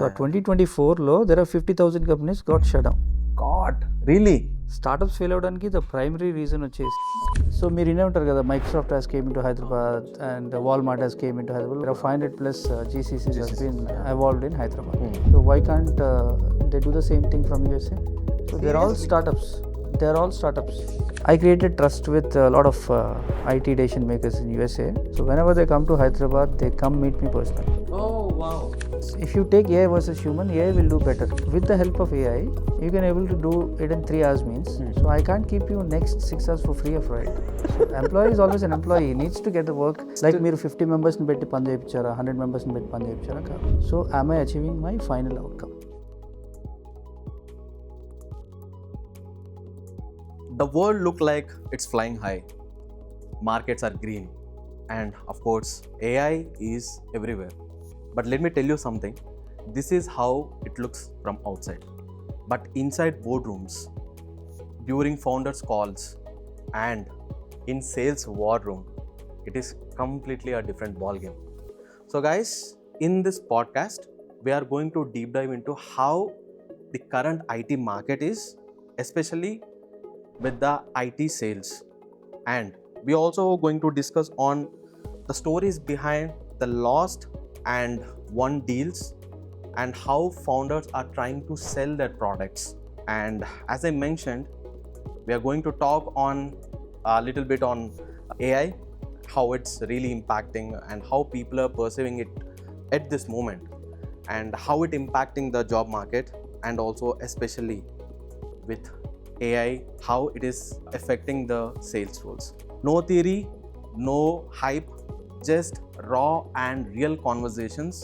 So 2024లో there are 50,000 companies got shut down. God really startups fail అవడానికి the primary reason వచ్చేసి so మీరు వినే ఉంటారు కదా Microsoft has came into Hyderabad and Walmart has came into Hyderabad there are 500 plus GCCs has been evolved in Hyderabad. So why can't they do the same thing from USA? So they're all startups. I created trust with a lot of IT decision makers in USA. So whenever they come to Hyderabad, they come meet me personally. Oh wow If you take AI versus human, AI will do better. With the help of AI, you can able to do it in 3 hours means. So I can't keep you next 6 hours for free of ride. So employee is always an employee. He needs to get the work. Like మీరు 50 members ని పెట్టి పని చేయించారా 100 members ని పెట్టి పని చేయించారా కాదు. So am I achieving my final outcome? the world look like it's flying high, markets are green, and of course AI is everywhere. But let me tell you something, this is how it looks from outside, but inside boardrooms, during founders calls, and in sales war room, it is completely a different ball game. So guys, in this podcast we are going to deep dive into how the current IT market is, especially with the IT sales, and we also going to discuss on the stories behind the lost and won deals and how founders are trying to sell their products. And as I mentioned, we are going to talk on a little bit on AI, how it's really impacting and how people are perceiving it at this moment, and how it impacting the job market, and also especially with AI, how it is affecting the sales roles. No theory, no hype, just raw and real conversations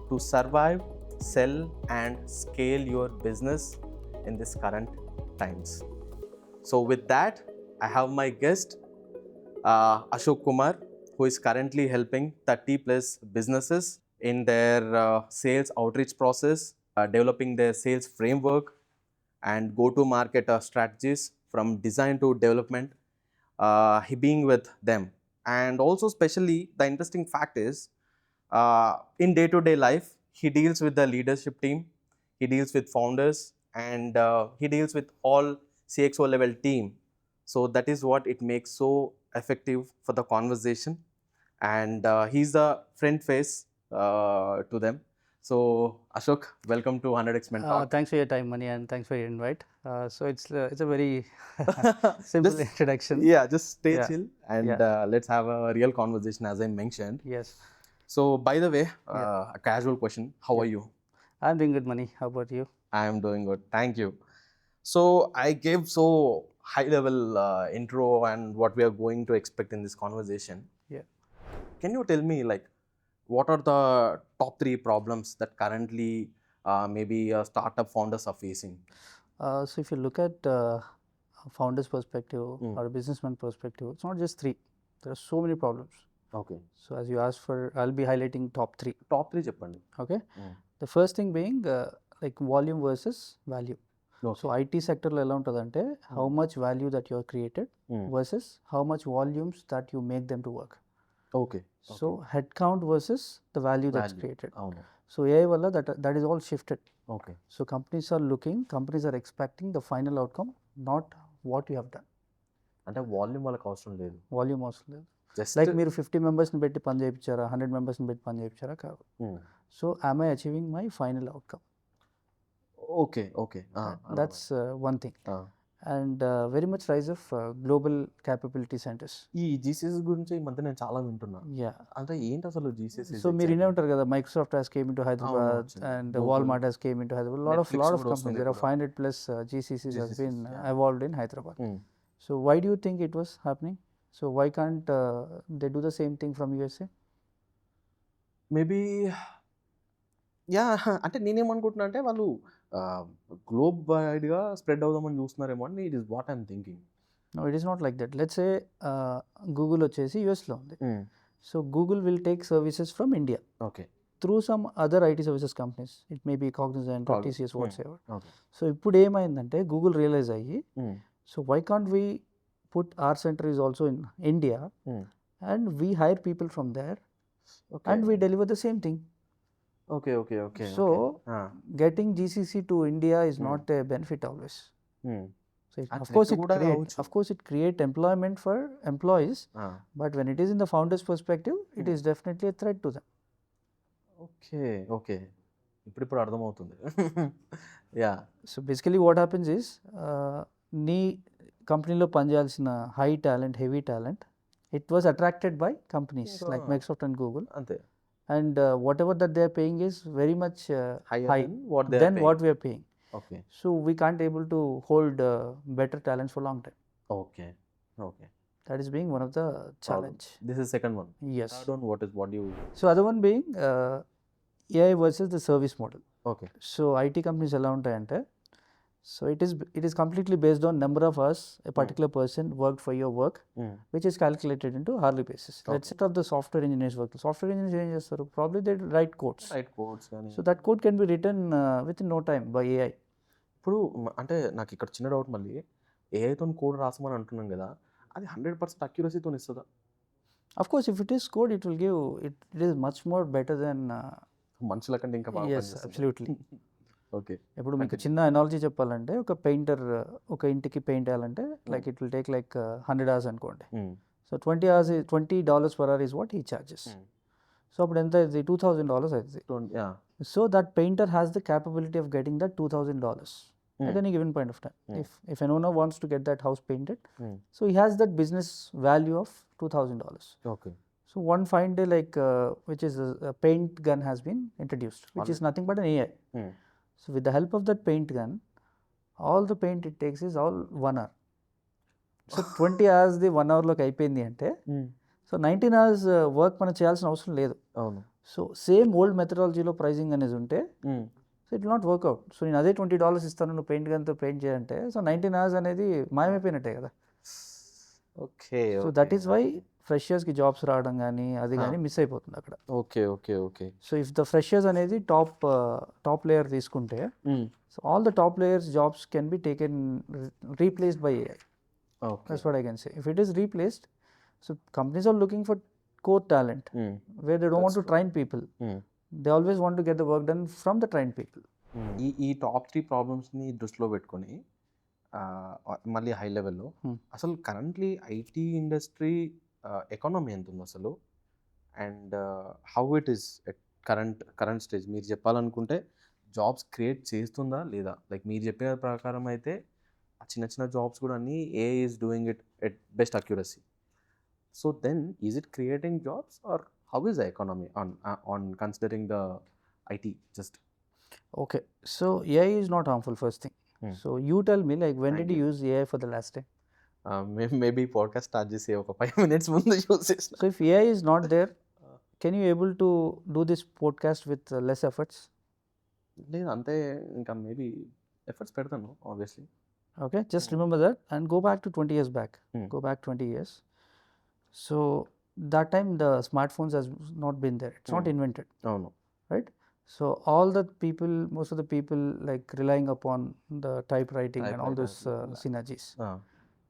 to survive, sell, and scale your business in this current times. So with that, I have my guest Ashok Kumar, who is currently helping 30 plus businesses in their sales outreach process, developing their sales framework and go-to-market strategies from design to development. He being with them, and also especially the interesting fact is, in day-to-day life, he deals with the leadership team, he deals with founders, and he deals with all CXO level team. So that is what it makes so effective for the conversation, and he's the front face to them. So Ashok, welcome to 100x Men Talk. Thanks for your time, Mani, and thanks for your invite. So it's a very simple Just- introduction. Yeah, just stay Yeah. chill and Yeah. let's have a real conversation as I mentioned. Yes, So by the way, a casual question, how are you? I'm doing good, Mani. How about you? I am doing good, thank you. So I gave so high level intro and what we are going to expect in this conversation. Yeah. Can you tell me, like, what are the top 3 problems that currently maybe startup founders are facing? So if you look at a founder's perspective or a businessman perspective, it's not just 3. There are so many problems. Okay, So as you asked for, I'll be highlighting top 3. top 3 చెప్పండి. Okay. The first thing being like volume versus value. Okay. So IT sector లో ఎలా ఉంటుందంటే how much value that you have created versus how much volumes that you make them to work. Okay. So head count versus the value that's Value. created. అవును. So AI వల్ల that is all shifted. Okay. So companies are expecting the final outcome, not what you have done. అంటే volume వాళ్ళకి అవసరం లేదు, volume అవసరం లేదు. Just like మీరు 50 మెంబర్స్ని పెట్టి పని చేయించారా 100 మెంబర్స్ని పెట్టి పని చేయించారా కాదు. So am I achieving my final outcome? Okay okay That's one thing. And very much rise of global capability centers. ఈ జీసీఎస్ గురించి ఈ మధ్య నేను చాలా వింటున్నా. Yeah. అంటే ఏంటి అసలు జీసీఎస్? సో మీరు వినే ఉంటారు కదా Microsoft has came into Hyderabad వచ్చింది. And Google. Walmart has came into Hyderabad lot Netflix of కూడా వస్తుంది companies, there are ఇప్పుడు. 500 plus GCCs has GCCs, been yeah. evolved in Hyderabad. So why do you think it was happening? So why can't they do the same thing from USA? Maybe yeah అంటే నేనేమనుకుంటున్నా అంటే వాళ్ళు globe వైడ్గా spread అవుదామని చూస్తున్నారేమో అని it is what I'm thinking. No, it is not like that. Let's say Google వచ్చేసి యూఎస్లో ఉంది. So Google will take services from India okay through some other IT services companies. It may be Cognizant or Cognizant. TCS, whatsoever. Okay. So ఇప్పుడు ఏమైందంటే Google realise అయ్యి so why can't we put our center is also in India and we hire people from there and we deliver the same thing. Okay okay okay So getting GCC to India is Hmm. not a benefit always. So of course it create employment for employees, but when it is in the founder's perspective, it is definitely a threat to them. Okay okay ఇప్పుడు అర్థమవుతుంది yeah So basically what happens is నీ కంపెనీలో పనిచేయాల్సిన high talent heavy talent it was attracted by companies like Microsoft and Google, అంతే and whatever that they are paying is very much Higher high than what they are than paying. what we are paying. Okay So we can't able to hold better talents for long time. Okay okay That is being one of the challenge. This is second one. Yes. Third one what you So other one being AI versus the service model. Okay So IT companies ఎలా ఉంటాయంటే, so it is completely based on number of hours a particular person worked for your work, which is calculated into hourly basis. Let's set up the software engineers work. Software engineers ఏం చేస్తారు, probably they write codes. Right codes కానీ So that code can be written within no time by AI. ఇప్పుడు అంటే నాకు ఇక్కడ చిన్న doubt, మళ్ళీ ఏఐతో code రాసమని అంటున్నాం కదా, అది 100% అక్యురసీతో ఇస్తుందా? Of course, if it is code, it will give it is much more better than మనుషుల కంటే ఇంకా బాగా yes, absolutely. ఓకే ఇప్పుడు మీకు చిన్న అనాలజీ చెప్పాలంటే, ఒక పెయింటర్ ఒక ఇంటికి పెయింట్ వేయాలంటే like it will take like 100 hours అనుకోండి. So 20 hours $20 per hour is what he charges. So అప్పుడు ఎంత అవుతుంది, $2,000 అవుతుంది. So that painter has the capability of getting that $2,000 at any given point of time. If an owner wants to get that house painted, so he has that business value of $2,000. Okay So one fine day, like which is a paint gun has been introduced, which is nothing but an AI. So with the help of that paint gun, all the paint it takes is all 1 hour. So 20 hours the 1 hour లోకి అయిపోయింది అంటే, so 19 hours work మనం చేయాల్సిన అవసరం లేదు. అవును. So same old మెథడాలజీలో pricing అనేది ఉంటే, సో ఇట్ నాట్ వర్క్అవుట్. సో నేను అదే $20 ఇస్తాను నువ్వు పెయింట్ గన్తో పెయింట్ చేయాలంటే, సో 19 hours అనేది మాయమైపోయినట్టే కదా. Okay so that is why ఫ్రెషర్స్కి జాబ్స్ రావడం కానీ అది కానీ మిస్ అయిపోతుంది అక్కడ. Okay okay okay so if the freshers అనేది టాప్ లేయర్ తీసుకుంటే, so all the top layers jobs can be taken replaced by AI. That's what I can say. If it is replaced, so companies are looking for core talent where they don't want to train people. They always want to get the work done from the trained people. ఈ top 3 ప్రాబ్లమ్స్ని దృష్టిలో పెట్టుకొని మళ్ళీ high లెవెల్లో అసలు currently IT industry economy ఎంత ఉంది అసలు, and how it is at current stage మీరు చెప్పాలనుకుంటే జాబ్స్ క్రియేట్ చేస్తుందా లేదా? లైక్ మీరు చెప్పిన ప్రకారం అయితే ఆ చిన్న చిన్న జాబ్స్ కూడా అన్నీ AI is doing it at best accuracy. So then is it creating jobs or how is the economy on considering the IT just? Okay, so AI is not harmful, first thing. So you tell me, like, when did you use AI for the last time? Maybe podcast start చేసి ఒక 5 minutes ముందు use చేసిన. So if AI is not there, can you able to do this podcast with less efforts? లేదు అంతే, ఇంకా maybe efforts పెడతాను obviously. Okay, just remember that and go back to 20 years back. Go back 20 years. So that time the smartphones has not been there. It's not invented, అవును. right? So all the people, most of the people like relying upon the typewriting and all those synergies,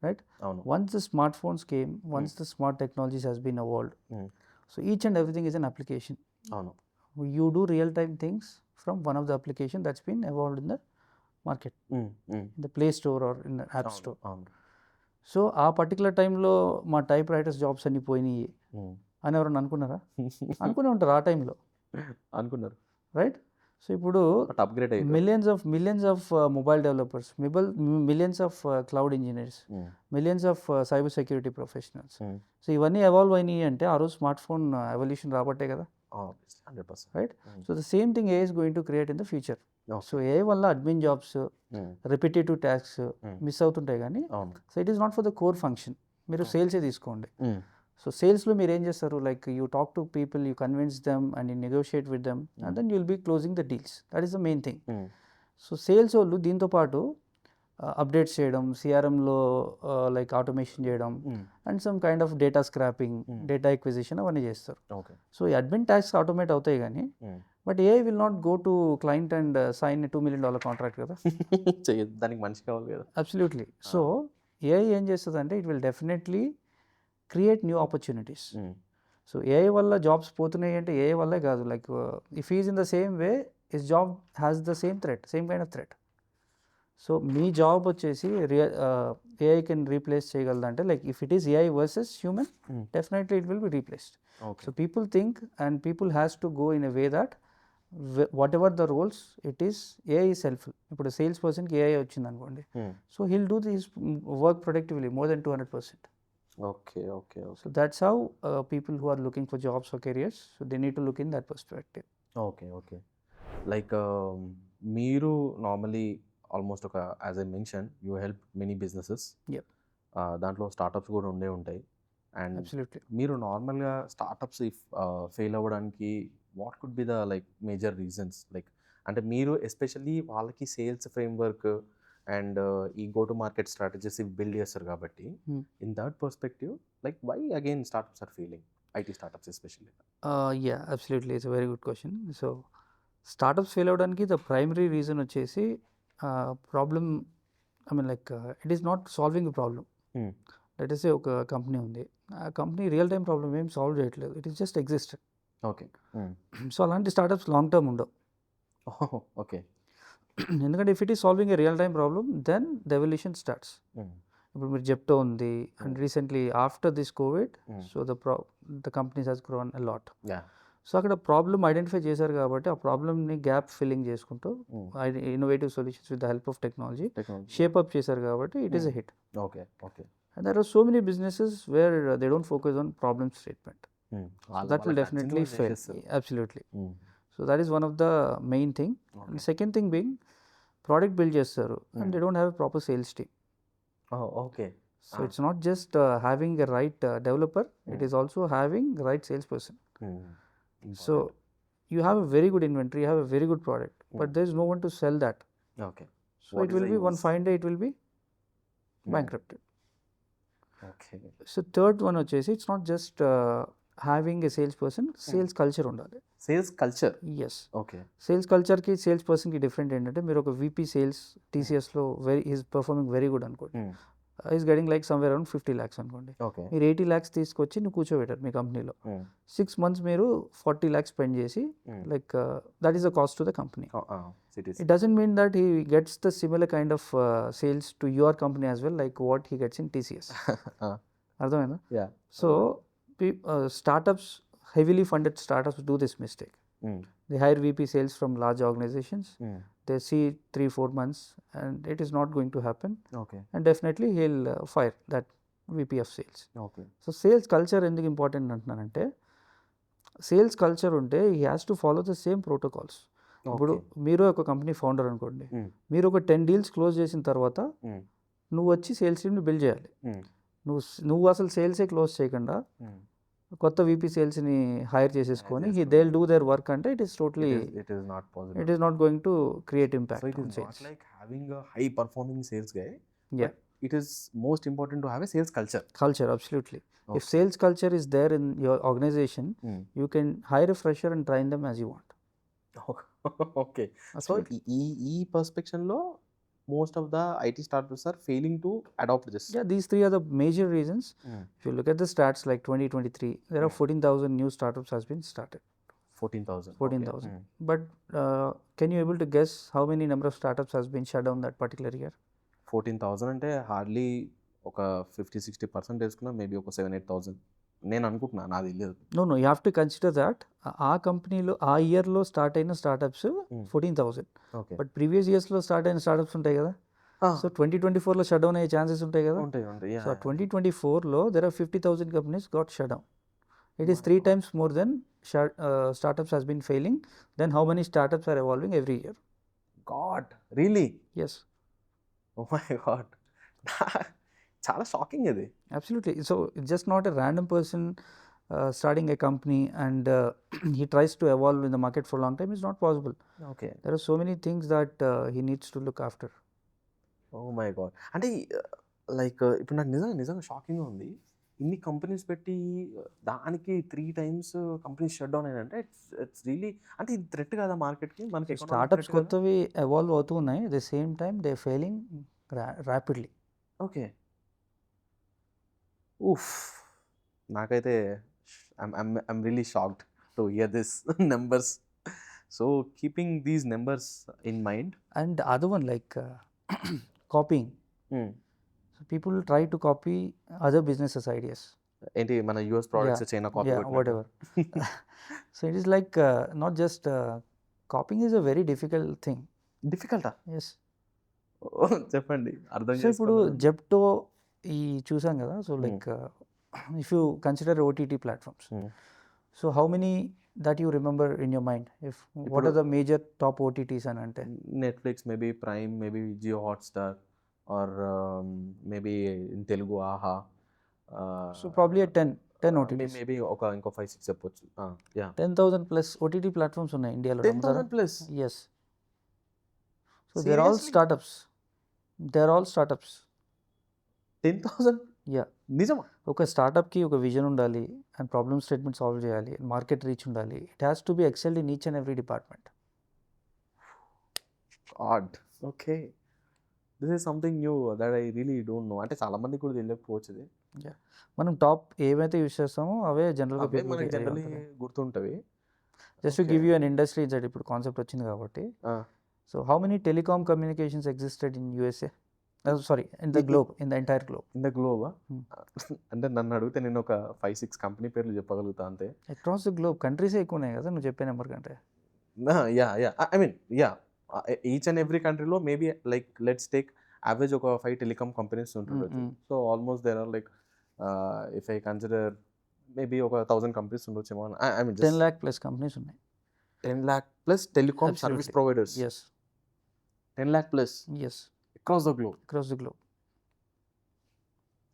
right? అవును. Once the smartphones came, once the smart technologies has been evolved, so each and everything is an application. అవును. You do real time things from one of the application that's been evolved in the market, in the Play Store or in the App Store. అవును. So ఆ particular టైంలో మా type writers jobs అన్ని పోయినాయి అని ఎవరన్నా అనుకున్నారా? అనుకునే ఉంటారు ఆ టైంలో, అనుకున్నారు, రైట్? సో ఇప్పుడు అప్గ్రేడ్ అయ్యి millions of mobile developers, millions of cloud engineers, millions of cyber security professionals, so ఇవన్నీ ఎవాల్వ్ అయినాయి అంటే ఆ రోజు స్మార్ట్ ఫోన్ ఎవల్యూషన్ రాబట్టే కదా, 100%. Right? So the same thing AI is going to create in the future. So AI వల్ల admin jobs, repetitive tasks miss అవుతుంటాయి కానీ, so it is not for the core function. మీరు సేల్సే తీసుకోండి. So సేల్స్లో మీరు ఏం చేస్తారు, like you talk to people, you convince them and you negotiate with them and then you will be closing the deals. That is the main thing. So sales వాళ్ళు దీంతో పాటు అప్డేట్స్ చేయడం, సిఆర్ఎంలో లైక్ ఆటోమేషన్ చేయడం and some kind of data scraping, data acquisition అవన్నీ చేస్తారు. So ఈ admin tasks automate అవుతాయి కానీ, but AI will not go to client and sign $2 million contract కదా. దానికి మనిషి కావాలి కదా. అబ్సల్యూట్లీ. సో AI ఏం చేస్తుంది అంటే, it will definitely create new opportunities. So AI వల్ల జాబ్స్ పోతున్నాయి అంటే ఏఐ వల్లే కాదు, like if is in the same way his job has the same kind of threat. So మీ జాబ్ వచ్చేసి ఏఐ కెన్ రీప్లేస్ చేయగలదంటే, like if it is AI versus human, definitely it will be replaced. Okay. So people think and people has to go in a way that whatever the roles it is AI is helpful. ఇప్పుడు sales పర్సన్కి AI వచ్చింది అనుకోండి, so he'll do this work productively more than 200%. Okay. Okay. Okay. So that's how people who are looking for jobs or careers, so they need to look in that perspective. Okay. Okay. Like మీరు normally almost ఒక as I mention you help many businesses. Yep. దాంట్లో startups కూడా ఉండే ఉంటాయి. And Absolutely. మీరు నార్మల్గా startups fail అవ్వడానికి what could be the like major reasons? Like అంటే మీరు ఎస్పెషల్లీ వాళ్ళకి సేల్స్ ఫ్రేమ్వర్క్ అండ్ ఈ go to market strategies build చేస్తారు కాబట్టి in that perspective like why again startups are failing, IT startups especially? Yeah, absolutely. It's a very good question. So startups fail అవడానికి the primary reason వచ్చేసి problem, I mean like it is not solving a problem. Let us say ఒక company ఉంది, ఆ company real time problem ఏం solve చేయట్లేదు, it is just existed. Okay. So అలాంటి startups long term ఉండవు. Okay. ఎందుకంటే if it is solving a real time problem then the evolution starts. ఇప్పుడు మీరు జెప్టో ఉంది, and recently after this COVID, so the companies has grown a lot. So అక్కడ problem identify చేశారు కాబట్టి ఆ ప్రాబ్లమ్ని గ్యాప్ ఫిల్లింగ్ చేసుకుంటూ innovative solutions with the help of technology shape up చేశారు కాబట్టి it is a hit. Okay. Okay. And there are so many businesses where they don't focus on problem statement. So that will definitely fail. Absolutely. So that is one of the main thing. And second thing being, product build చేస్తారు and they don't have a proper sales team. Okay. So it's not just having a right developer, it is also having the right salesperson. So you have a very good inventory, you have a very good product, but there is no one to sell that. Okay. So it will be one fine day it will be bankrupted. Okay. So third one వచ్చేసి it's not just having a sales person, sales culture ఉండాలి. Sales culture. Yes. Okay. Sales కల్చర్కి sales పర్సన్కి different ఏంటంటే, మీరు ఒక VP sales టీసీఎస్లో is performing very good అనుకోండి, is getting like somewhere around 50 lakhs అనుకోండి. ఓకే. మీరు 80 lakhs తీసుకొచ్చి నువ్వు కూర్చోబెట్టారు మీ కంపెనీలో, 6 months మీరు 40 lakhs స్పెండ్ చేసి, like that is the cost to the company. It doesn't mean that he gets the similar kind of sales to your company as well, like what he gets in TCS. అర్థమైందా? Yeah. So startups, heavily funded startups do this mistake. They hire VP sales from large organizations. They see 3-4 months and it is not going to happen. Okay. And definitely he'll fire that VP of sales. Okay. So sales culture ఎందుకు important అంటున్నానంటే, sales culture ఉంటే he has to follow the same protocols. ఇప్పుడు మీరు ఒక company founder అనుకోండి, మీరు ఒక 10 deals close చేసిన తర్వాత నువ్వు వచ్చి సేల్స్ టీమ్ని బిల్డ్ చేయాలి. నువ్వు అసలు సేల్సే క్లోజ్ చేయకుండా కొత్త వీపీ సేల్స్ని హైర్ చేసేసుకొని they will do their work అంటే it is totally it is not going to create impact on sales. Like having a high performing sales guy. Yeah. It is most important to have a sales culture. Culture, absolutely. If sales culture is there in your organization, you can hire a fresher and train them as you want. Okay. So ఈ పర్స్పెక్షన్లో most of the IT startups are failing to adapt this. Yeah, these three are the major reasons. If you look at the stats, like 2023, there are 14,000 new startups has been started. 14,000. 14,000. But can you able to guess how many number of startups has been shut down that particular year? 14,000 అంటే hardly ఒక 50-60% వేసుకున్నా maybe ఒక 7-8,000 నేను అనుకుంటున్నా, నాది లేదు. No, you have to consider that ఆ కంపెనీలో ఆ ఇయర్లో స్టార్ట్ అయిన స్టార్టప్స్ 14,000. ఓకే. బట్ ప్రీవియస్ ఇయర్స్లో స్టార్ట్ అయిన స్టార్టప్స్ ఉంటాయి కదా, సో 2024లో షట్ డౌన్ అయ్యే ఛాన్సెస్ ఉంటాయి కదా. ఉంటాయి. సో 2024లో there are 50,000 companies got shut down. It is 3 times more than startups has been failing than how many startups are evolving every year. God, really? Yes. Oh my God. చాలా shocking ఇది. Absolutely. So it's just not a random person starting a company and he tries to evolve in the market for a long time. It's not possible. Okay. There are so many things that he needs to look after. Oh my God. అంటే like ఇప్పుడు నాకు నిజంగా షాకింగ్గా ఉంది. ఇన్ని companies పెట్టి దానికి 3 times companies shut down అయినంటే ఇట్స్ రియలీ, అంటే ఇది థ్రెట్ కదా మార్కెట్కి. మనకి స్టార్టప్స్ కొత్తవి ఎవాల్వ్ అవుతూ ఉన్నాయి, the same time they failing rapidly. Okay. Oof, నాకైతే I'm really shocked to hear this numbers. So keeping these numbers in mind, And the other one, like copying. hmm, So people try to copy other businesses' ideas. ఏంటి మన US products China copy Yeah, whatever. So it is like not just copying is a very difficult thing. డిఫికల్టా? Yes. చెప్పండి, అర్థం so ఇప్పుడు చేసుకోవాలి. Zepto ఈ చూసాం కదా. So like if you consider OTT platforms, Hmm. So how many that you remember in your mind, if what are the major top OTTs అని అంటే? Netflix, maybe Prime, maybe Jio Hotstar, or maybe in Telugu Aha. So probably 10 OTTs, maybe ఇంకో 5-6 చెప్పొచ్చు. Yeah, 10,000 plus OTT platforms ఉన్నాయి ఇండియాలో. 10,000 plus. Yes. So they're all Seriously? Startups. They're all startups. 10,000? Yeah. నిజమా? ఒక స్టార్టప్కి ఒక విజన్ ఉండాలి, అండ్ ప్రాబ్లమ్ స్టేట్మెంట్ సాల్వ్ చేయాలి, మార్కెట్ రీచ్ ఉండాలి. It has to be excelled in each and every department. Odd. Okay, this is something new that I really don't know. అంటే చాలా మంది కూడా తెలియకపోవచ్చు ఇది. మనం టాప్ ఏవైతే యూస్ చేస్తామో అవే జనరల్గా అవే మనకి జనరల్లీ గుర్తుంటవి. Just to give you an industry insight. ఇప్పుడు కాన్సెప్ట్ వచ్చింది కాబట్టి. So how many telecom communications existed in USA? Sorry, in the globe, in the entire globe. In the గ్లోబా? అంటే నన్ను అడిగితే నేను ఒక 5-6 కంపెనీ పేర్లు చెప్పగలుగుతా అంతే. అక్రాస్ ద గ్లోబ్ కంట్రీసే ఎక్కువ ఉన్నాయి కదా నువ్వు చెప్పే నెంబర్ కంటే. Yeah, I mean each and every కంట్రీలో maybe like let's take average ఒక 5 టెలికామ్ కంపెనీస్ ఉంటుండొచ్చు. So almost there are like if I consider maybe ఒక 1,000 కంపెనీస్ ఉండొచ్చేమో. I mean 10 lakh plus companies ఉన్నాయి. 10 lakh plus telecom service providers. Yes. 10 lakh plus yes, across the globe. Across the globe.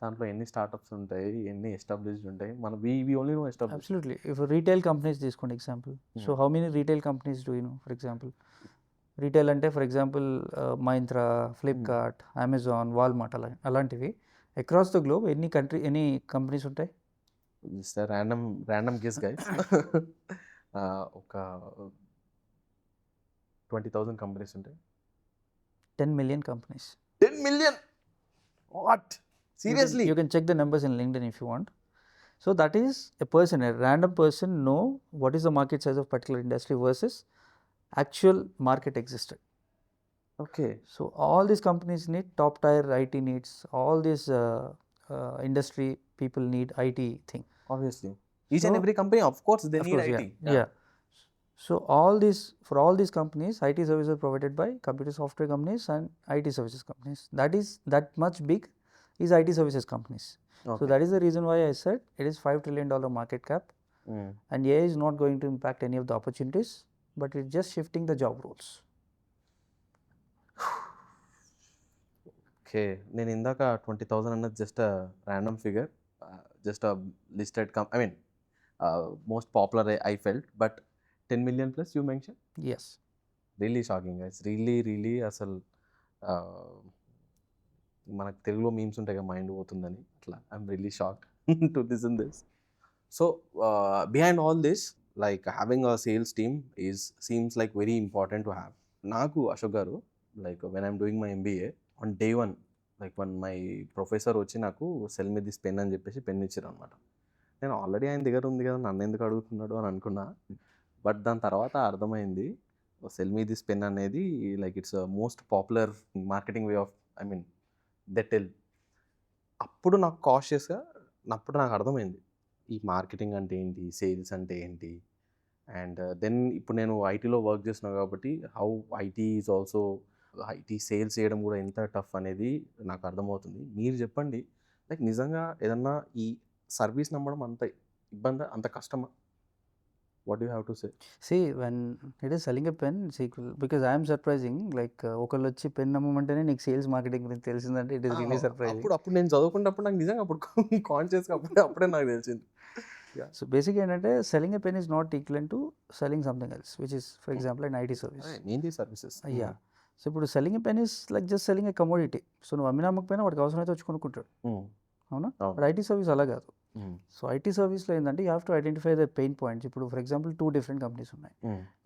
దాంట్లో ఎన్ని startups ఉంటాయి, ఎన్ని established ఉంటాయి? మన we only know established. Absolutely. If retail companies తీసుకోండి example. So how many retail companies do you know? For example retail అంటే for example Myntra, Flipkart, Amazon, Walmart అలాంటివి. Across the globe ఎన్ని కంపెనీస్ ఉంటాయి? Just random guess guys. ఒక 20,000 companies ఉంటాయి. 10 million companies. 10 million? What? Seriously? You can check the numbers in LinkedIn if you want. So that is a person, a random person know what is the market size of particular industry versus actual market existed. Okay. So all these companies need top tier IT needs. All these industry people need IT thing. Obviously. Each and every company, of course, they Of need course, IT. Yeah. So for all these companies, IT services are provided by computer software companies and IT services companies. That much big is IT services companies. So Okay. that is the reason why I said it is $5 trillion market cap, and AI is not going to impact any of the opportunities, but it's just shifting the job roles. Okay, నేను ఇందాక 20,000 అన్నది just random figure, just listed I mean most popular I felt, but 10 million plus you mention. Yes. Really shocking guys, really అసలు మనకు తెలుగులో memes ఉంటాయి కదా, mind పోతుందని, అట్లా I'm really shocked to listen this. So behind all this, like having a sales team seems like very important to have. నాకు Ashok garu, like when I'm doing my MBA on day 1, like one my professor వచ్చి నాకు sell me this pen అని చెప్పేసి pen ఇచ్చారు అనమాట. నేను already ఆయన దగ్గర ఉంది కదా, నన్ను ఎందుకు అడుగుతున్నాడు అని అనుకున్నా. బట్ దాని తర్వాత అర్థమైంది, సెల్ మీ దిస్ పెన్ అనేది like it's most popular marketing way of, I mean they tell. అప్పుడు నాకు కాషియస్గా, అప్పుడు నాకు అర్థమైంది ఈ మార్కెటింగ్ అంటే ఏంటి, సేల్స్ అంటే ఏంటి. అండ్ దెన్ ఇప్పుడు నేను ఐటీలో వర్క్ చేస్తున్నా కాబట్టి how IT is also, IT sales చేయడం కూడా ఎంత టఫ్ అనేది నాకు అర్థమవుతుంది. మీరు చెప్పండి, లైక్ నిజంగా ఏదన్నా ఈ సర్వీస్ నమ్మడం అంత ఇబ్బంది, అంత కష్టమా? What you have to say? See, when it is selling a pen, because I am surprising, like ఒకళ్ళు వచ్చి పెన్ నమ్మమంటేనే నీకు సేల్స్ మార్కెటింగ్ గురించి తెలిసిందంటే ఇట్ ఈస్ రియలీ సర్ప్రైజింగ్. అప్పుడు నేను చదువుకున్నప్పుడు నాకు నిజంగా అప్పుడు కాన్షియస్గా అప్పుడే నాకు తెలిసింది. సో బేసిక్గా ఏంటంటే selling a pen is not equal to selling something else, which is for example and IT service. Mainly services. అయ్యా. సో ఇప్పుడు selling a pen is like just selling a commodity. So నువ్వు అమ్మినా అమ్మకపోయినా వాడికి అవసరం అయితే వచ్చి కొనుక్కుంటాడు, అవునా? బట్ ఐటీ సర్వీస్ అలా కాదు. సో ఐటీ సర్వీస్లో ఏంటంటే you have to identify the pain points. ఇప్పుడు ఫర్ ఎగ్జాంపుల్ 2 different కంపెనీస్ ఉన్నాయి,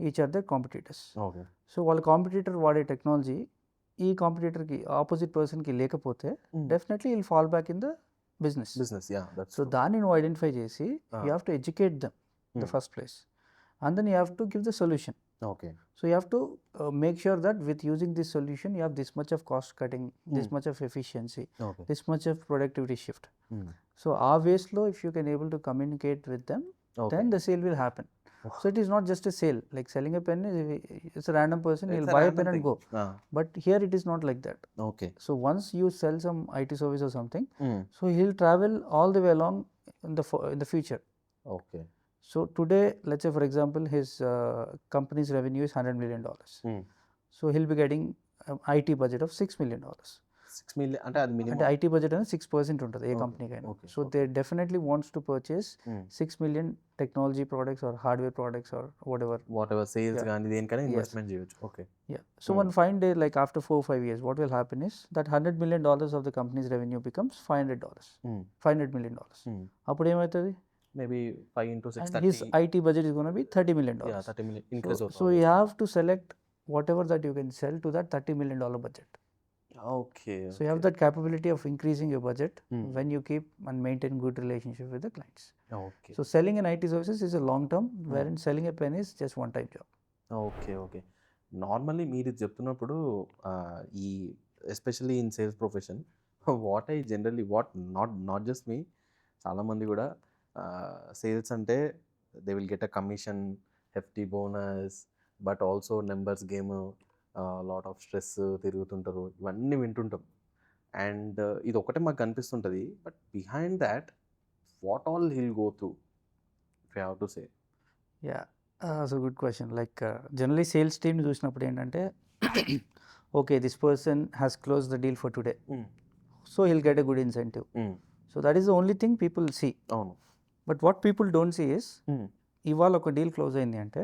each are the competitors. Okay. So వాళ్ళ కాంపిటీటర్ వాడే టెక్నాలజీ ఈ కాంపిటీటర్కి ఆపోజిట్ పర్సన్కి లేకపోతే definitely will fall back in the business. yeah, that's so true. దాన్ని నువ్వు ఐడెంటిఫై చేసి Ah. You have to educate them the Hmm. First place and then you have to give the solution. Okay. So you have to make sure that with using this solution you have this much of cost cutting, this much of efficiency, Okay. this much of productivity shift. Hmm. So our ways low, if you can able to communicate with them, Okay. then the sale will happen. So it is not just a sale, like selling a pen it's a random person, It's he'll a buy a random pen and thing. go. Ah. But here it is not like that. Okay. So once you sell some IT service or something, Hmm. so he'll travel all the way along in the future. Okay. So today, let's say for example, his company's revenue is $100 million. Hmm. So he'll be getting IT budget of $6 million. 6 million అంటే అది అంటే minimum. IT budget అనేది 6% ఉంటుంది ఏ Okay, కంపెనీకైనా. okay, so they definitely wants to purchase Hmm. 6 million technology products or hardware products or whatever. Whatever sales Yeah. కానీ దేనికైనా Yes. Investment చేయొచ్చు. Okay. Yeah. So one fine day, like after 4-5 years, what will happen is that $100 million of the company's revenue becomes $500. $500 million. అప్పుడు ఏమవుతుంది? Maybe 5 into 6 And his 30. IT budget is going to be $30 million. Yeah, 30 million increase So you have to select whatever that you can sell to that $30 million budget. Okay. So you have that capability of increasing your budget Hmm. when you keep and maintain good relationship with the clients. Okay. So selling an IT services is a long term, wherein selling a pen is just one time job. Okay. Okay. Normally మీరు ఇది చెప్తున్నప్పుడు ఈ especially in sales profession what I generally not just me, చాలామంది కూడా sales అంటే they will get a commission, hefty bonus, but also numbers game, lot of stress, తిరుగుతుంటారు, ఇవన్నీ వింటుంటాం. అండ్ ఇది ఒకటే మాకు కనిపిస్తుంటుంది, but behind that what all he'll go through if you have to say. Yeah, that's a good question. Like generally sales team చూసినప్పుడు ఏంటంటే okay, this person has closed the deal for today, so he'll get a good incentive. So that is the only thing people see. అవును. But what people don't see is ఇవాళ ఒక deal close అయింది అంటే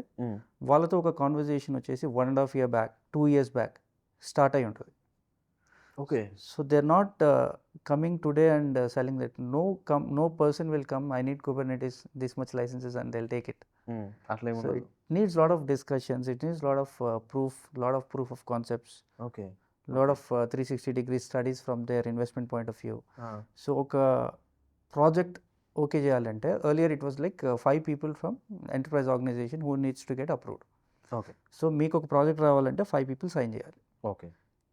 వాళ్ళతో ఒక conversation వచ్చేసి 1.5 year back, 2 years back start అయి ఉంటుంది. Okay. So they're not coming today and selling that. No person will come, I need Kubernetes, this much licenses, and they'll take it. అట్లా So ఏముండదు. it needs lot of discussions, it needs lot of proof of concepts, okay. lot of 360-degree studies from their investment point of view. So ఒక project okay చేయాలంటే earlier it was like 5 people from enterprise organization who needs to get approved. Okay. So మీకు ఒక project రావాలంటే 5 people sign చేయాలి. Okay.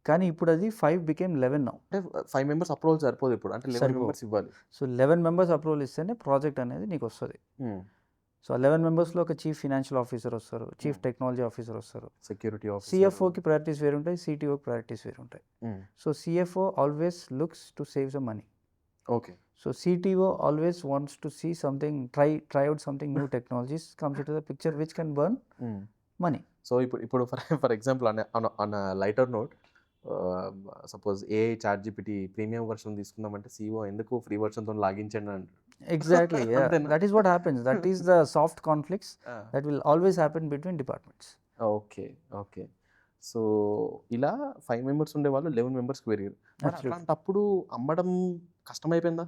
కానీ ఇప్పుడు అది 5 became 11 now. అంటే 5 మెంబర్స్ అప్రూవల్ సరిపోదు ఇప్పుడు, అంటే 11 సరిపోదు. మెంబర్స్ ఇవ్వాలి. సో 11 members అప్రూవల్ ఇస్తేనే ప్రాజెక్ట్ అనేది నీకు వస్తుంది. సో 11 members-లో ఒక చీఫ్ ఫినాన్షియల్ ఆఫీసర్ వస్తారు, చీఫ్ టెక్నాలజీ ఆఫీసర్ వస్తారు, సెక్యూరిటీ ఆఫీసర్, సిఎఫ్ఓకి ప్రయారిటీస్ వేరు ఉంటాయి, సిటీఓకి ప్రయారిటీస్ వేరు ఉంటాయి. So CFO always looks to save some money. Okay. So CTO always wants to see something, try out something new technologies comes into the picture which can burn money. So ఇప్పుడు for example on lighter note, suppose AI chat GPT premium version తీసుకుందామంటే CEO ఎందుకు free వర్షన్తో లాగించండి అంటారు. Exactly, yeah. అంతేనా? That is what happens. That is the soft conflicts that will always happen between departments. Okay. Okay. So ఇలా 5 members ఉండేవాళ్ళు 11 మెంబర్స్కి పెరిగారు. మరి Absolutely. అట్లాంటప్పుడు అమ్మడం కష్టమైపోయిందా?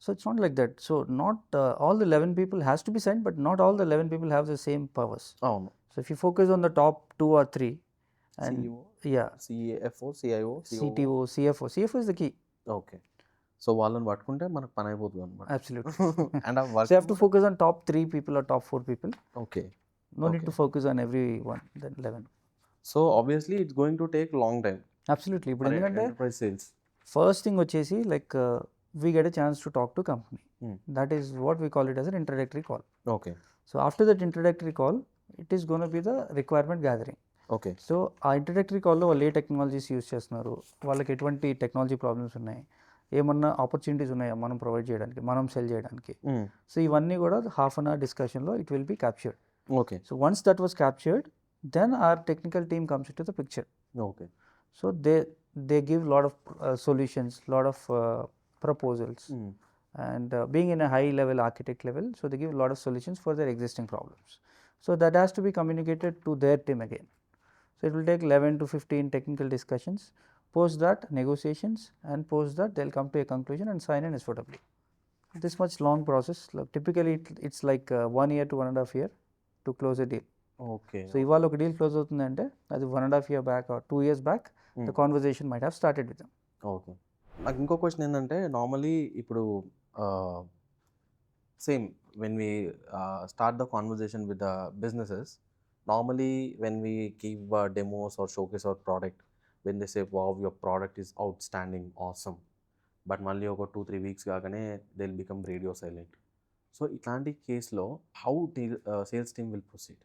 So it's not like that. So not all the 11 people has to be signed, but not all the 11 people have the same powers. అవును. So if you focus on the top 2 or 3, and CEO, yeah, CFO, CIO, CTO, CFO is the key. Okay. So వాళ్ళని పట్టుకుంటే మనకు పని అయిపోతుంది అనమాట. Absolutely. And So you have to focus on top 3 people or top 4 people. Okay. No need to focus on everyone, then 11. So obviously it's going to take long time Absolutely. ఇప్పుడు ఎందుకంటే enterprise sales. First thing వచ్చేసి like we get a chance to talk to company. That is what we call it as an introductory call. Okay. So after that introductory call, it is going to be the requirement gathering. Okay. So ఆ introductory కాల్లో వాళ్ళు ఏ technologies use చేస్తున్నారు, వాళ్ళకి ఎటువంటి technology problems ఉన్నాయి, ఏమన్నా opportunities ఉన్నాయా మనం ప్రొవైడ్ చేయడానికి, మనం సెల్ చేయడానికి. సో ఇవన్నీ కూడా హాఫ్ అన్ అవర్ డిస్కషన్లో it will be captured. Okay. So once that was captured, then our technical team comes into the picture. Okay. So they give lot of solutions, lot of proposals, and being in a high level architect level, so they give a lot of solutions for their existing problems. So that has to be communicated to their team again. So it will take 11 to 15 technical discussions. Post that, negotiations, and post that they'll come to a conclusion and sign an SOW. This much long process. Typically it's like 1 year to 1.5 year to close a deal. Okay. So ఇవాళ ఒక deal close అవుతుందంటే అది 1.5 year back or 2 years back the conversation might have started with them. Okay. నాకు ఇంకో question ఏంటంటే normally ఇప్పుడు same when we start the conversation with the businesses normally when we give demos or showcase our product when they say wow your product is outstanding awesome but మళ్ళీ ఒక 2-3 weeks కాగానే they will become radio silent. So ఇట్లాంటి కేసులో how sales team will proceed?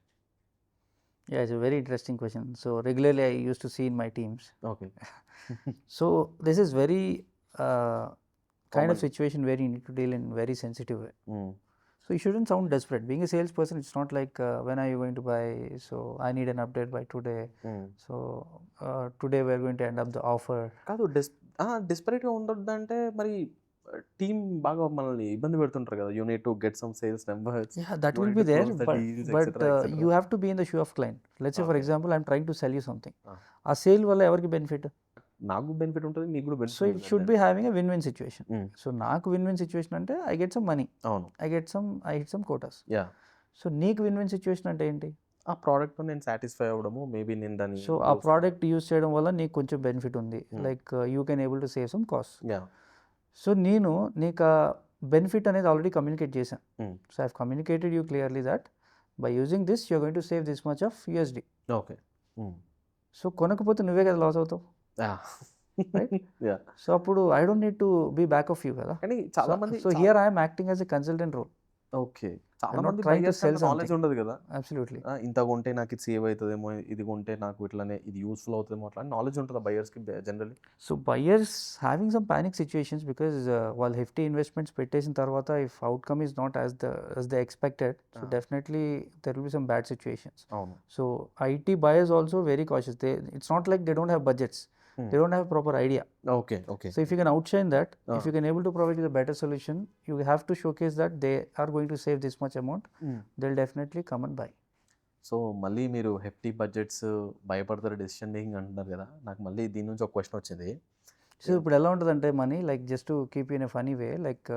Yeah, it's a very interesting question. So regularly I used to see in my teams. Okay. So this is very kind of Common. situation where you need to deal in very sensitive way. So you shouldn't sound desperate. Being a salesperson, it's not like when are you going to buy? So I need an update by today. So today we're going to end up the offer. కాదు డిస్పరేట్గా ఉండొద్దంటే మరి team బాగా మనల్ని ఇబ్బంది పెడుతుంటారు కదా. You need to get some sales numbers. Yeah, that will be there, but you have to be in the shoe of client. Let's say for example, I'm trying to sell you something. ఆ sale వల్ల ఎవరికి benefit? నాకు benefit ఉంటుంది, మీకు కూడా so it should be having a win win situation. Mm. So నాకు win win situation అంటే I get some money, అవును. I hit some Kotas. Yeah. So నీకు విన్ విన్ సిచ్యువేషన్ అంటే ఏంటి? ఆ ప్రోడక్ట్తో నేను సాటిస్ఫై అవ్వడము, మేబీ నేను దాన్ని. సో ఆ ప్రోడక్ట్ యూస్ చేయడం వల్ల నీకు కొంచెం బెనిఫిట్ ఉంది, like you can able to save some cost. Yeah. So నేను నీకు ఆ బెనిఫిట్ అనేది ఆల్రెడీ కమ్యూనికేట్ చేశాను. So I have communicated you clearly that by using this you're going to save this much of USD. Okay. So కొనకపోతే నువ్వే కదా loss అవుతావు. Right? Yeah. So అప్పుడు I don't need to be back of you కదా. కానీ చాలా మంది. So here I'm acting as a consultant role. Okay. చాలా I'm not మంది trying to sell knowledge something. ఉండదు కదా. Absolutely. ఇంత కొంటే నాకు ఇది సేవ్ అవుతుందేమో, ఇది కొంటే నాకు ఇట్లానే ఇది యూస్ఫుల్ అవుతుందేమో, అట్లా నాలెడ్జ్ ఉంటుందా బయర్స్కి generally? So buyers having some panic situations because while hefty investments పెట్టేసిన తర్వాత if outcome is not as they expected, so definitely there will be some bad situations. అవును. So IT buyers also very cautious. It's not like they don't have budgets. They don't have proper idea. Okay. Okay. So if you can outshine that, if you can able to provide you the better solution, you have to showcase that they are going to save this much amount. They'll definitely come and buy. So మళ్ళీ మీరు hefty budgets భయపడతారు decision making అంటున్నారు కదా. నాకు మళ్ళీ దీని నుంచి ఒక క్వశ్చన్ వచ్చింది. సో ఇప్పుడు ఎలా ఉంటుందంటే money like just to keep in a funny way, like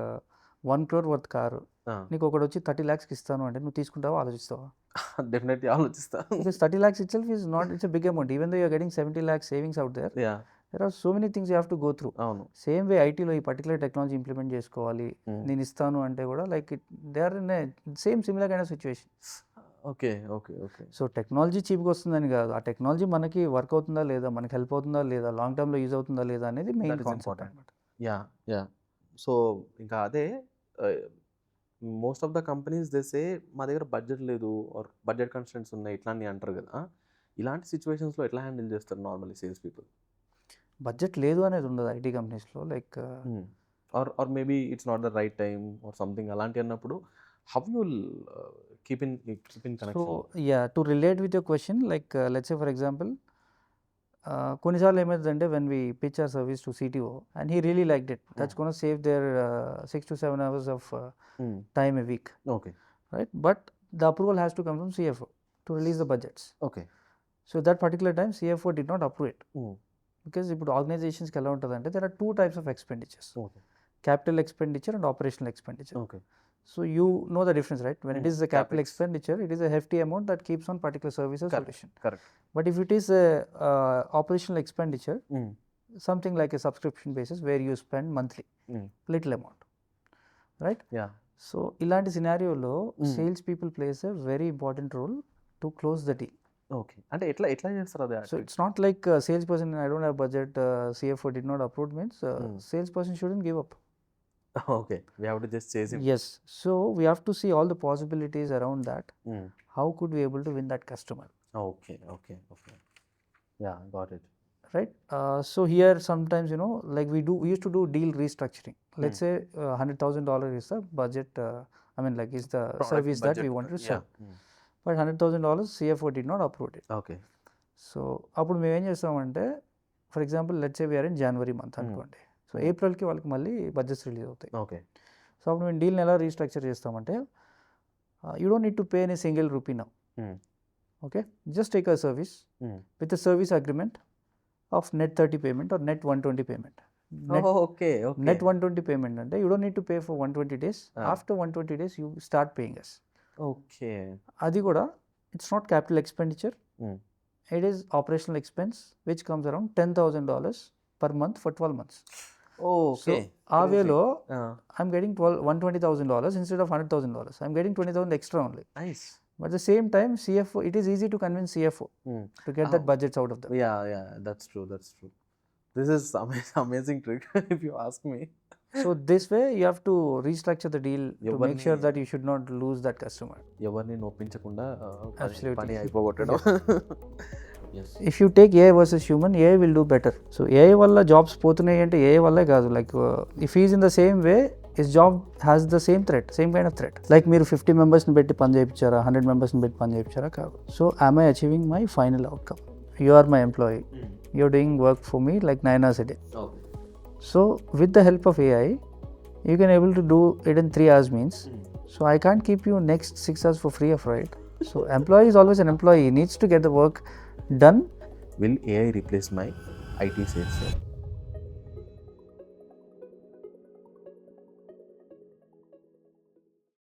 1 crore worth car నీకు ఒకటి వచ్చి 30 lakhs ఇస్తాను అంటే నువ్వు తీసుకుంటావా, ఆలోచిస్తావా? డెఫినెట్లీ ఆలోచిస్తా. Because 30 lakhs itself is not, it's a big amount. Even though you are getting 70 lakhs savings out there, yeah. there are so many things you have to go through. అవును. Same way ఐటీలో ఈ particular technology implement చేసుకోవాలి, నేను ఇస్తాను అంటే కూడా like they are in a same similar kind of situation. Okay. Okay. Okay. So technology చీప్గా వస్తుందని కాదు, ఆ టెక్నాలజీ మనకి వర్క్ అవుతుందా లేదా, మనకి హెల్ప్ అవుతుందా లేదా, లాంగ్ టర్మ్లో యూజ్ అవుతుందా లేదా అనేది main That is concept important. అనమాట. యా. యా. సో ఇంకా అదే most of the companies they say మా దగ్గర బడ్జెట్ లేదు ఆర్ బడ్జెట్ కన్స్టెంట్స్ ఉన్నాయి ఇట్లాంటి అంటారు కదా. ఇలాంటి సిచ్యువేషన్స్లో ఎట్లా హ్యాండిల్ చేస్తారు నార్మల్లీ సేల్స్ పీపుల్? బడ్జెట్ లేదు అనేది ఉండదు ఐటీ కంపెనీస్లో, like or maybe it's not the right time or something అలాంటి అన్నప్పుడు how you will keep in so connection? Yeah, to relate with your question, like let's say for example కొన్నిసార్లు ఏమవుతుందంటే when we pitch our service to CTO and he really liked it, that's gonna save their 6 to 7 hours of time a week, okay. right? But the approval has to come from CFO to release the budgets. Okay. So that particular time CFO did not approve it, because ఇప్పుడు ఆర్గనైజేషన్స్కి ఎలా ఉంటుందంటే there are 2 types of expenditures, okay. capital expenditure and operational expenditure. Okay. So you know the difference, right? When it is a capital CapEx. expenditure, it is a hefty amount that keeps on particular service or solution. Correct. But if it is a operational expenditure, something like a subscription basis where you spend monthly little amount, right? Yeah. So ఇలాంటి సినారియోలో sales people plays a very important role to close the deal. Okay. అంటే ఎట్లా ఎట్లా చేస్తారు అది? So it's not like sales person I don't have budget, CFO did not approve means sales person shouldn't give up. Okay. We have to just chase it. Yes, so we have to see all the possibilities around that. How could we able to win that customer, okay. Okay. Okay. Yeah, got it. right? So here sometimes like we used to do deal restructuring. Let's say $100,000 is the budget, I mean like is the service that we want to sell, but $100,000 CFO did not approve it. Okay. So అప్పుడు మేము ఏం చేస్తామంటే for example let's say we're in January month అనుకోండి, so ఏప్రిల్కి వాళ్ళకి మళ్ళీ budgets release అవుతాయి. Okay. So అప్పుడు మేము డీల్ని ఎలా రీస్ట్రక్చర్ చేస్తామంటే you don't need to pay any single rupee now, okay, just take a service with a service agreement of net 30 payment or net 120 payment. Okay. Net 120 payment అంటే you don't need to pay for 120 days. After 120 days you start paying us. Okay. అది కూడా it's not capital expenditure, it is operational expense which comes around $10,000 per month for 12 months. Oh, So okay. ఆ Crazy. వేలో Uh, I'm getting $120,000 instead of $100,000. I'm getting 20,000 extra only. nice. But at the same time, CFO, it is easy to convince CFO Hmm. to get that budgets out of them. Yeah, that's true. That's true. This is amazing trick if you ask me. So this way, you have to restructure the deal to make sure ఎవరిని- that you should not lose that customer. ఎవరిని నొప్పించకుండా Absolutely. పని అయిపోగొట్టడం. Yes. If you take AI versus human, AI will do better. So AI వల్ల jobs పోతున్నాయి అంటే AI వల్లే కాదు. Like if is in the same way his job has the same kind of threat. Like మీరు 50 మెంబర్స్ని పెట్టి పని చేయించారా, 100 మెంబర్స్ని పెట్టి పని చేయించారా కాదు. So I achieving my final outcome. You are my employee, you are doing work for me like 9 hours a day. Okay. So with the help of AI, you can able to do it in 3 hours means. So I can't keep you next 6 hours for free of right. So employee is always an employee. He needs to get the work done. Will AI replace my IT sales?